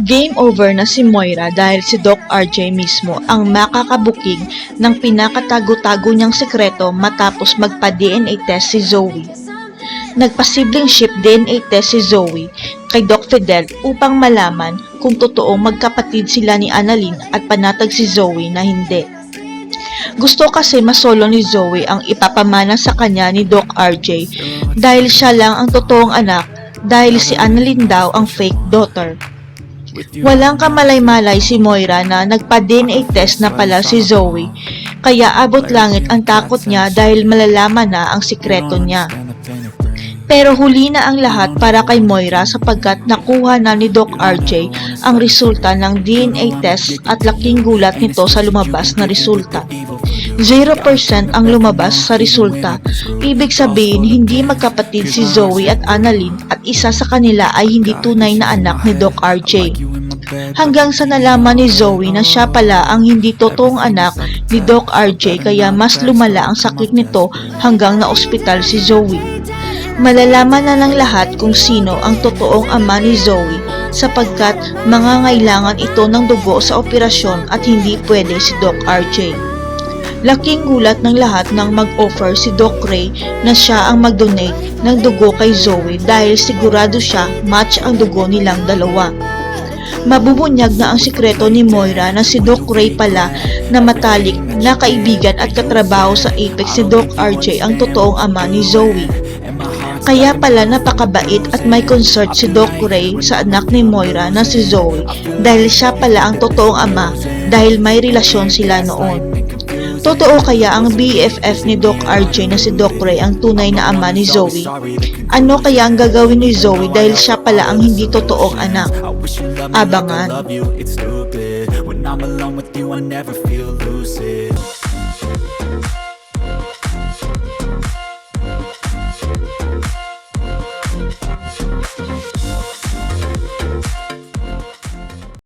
Game over na si Moira dahil si Doc RJ mismo ang makakabukig ng pinakatago-tago niyang sekreto matapos magpa-DNA test si Zoe. Nagpasimpleng ship DNA test si Zoe kay Doc Fidel upang malaman kung totoong magkapatid sila ni Annalyn at panatag si Zoe na hindi. Gusto kasi masolo ni Zoe ang ipapamana sa kanya ni Doc RJ dahil siya lang ang totoong anak dahil si Annalyn daw ang fake daughter. Walang kamalay-malay si Moira na nagpa-DNA test na pala si Zoe, kaya abot langit ang takot niya dahil malalaman na ang sikreto niya. Pero huli na ang lahat para kay Moira sapagkat nakuha na ni Doc RJ ang resulta ng DNA test at laking gulat nito sa lumabas na resulta. 0% ang lumabas sa resulta. Ibig sabihin hindi magkapatid si Zoe at Annalyn at isa sa kanila ay hindi tunay na anak ni Doc RJ. Hanggang sa nalaman ni Zoe na siya pala ang hindi totoong anak ni Doc RJ kaya mas lumala ang sakit nito hanggang na ospital si Zoe. Malalaman na ng lahat kung sino ang totoong ama ni Zoe sapagkat mangangailangan ito ng dugo sa operasyon at hindi pwede si Doc RJ. Laking gulat ng lahat nang mag-offer si Doc Ray na siya ang mag-donate ng dugo kay Zoe dahil sigurado siya match ang dugo nilang dalawa. Mabubunyag na ang sikreto ni Moira na si Doc Ray pala na matalik na kaibigan at katrabaho sa Apex si Doc RJ ang totoong ama ni Zoe. Kaya pala napakabait at may concern si Doc Ray sa anak ni Moira na si Zoe dahil siya pala ang totoong ama dahil may relasyon sila noon. Totoo kaya ang BFF ni Doc RJ na si Doc Ray ang tunay na ama ni Zoe? Ano kaya ang gagawin ni Zoe dahil siya pala ang hindi totoong anak? Abangan.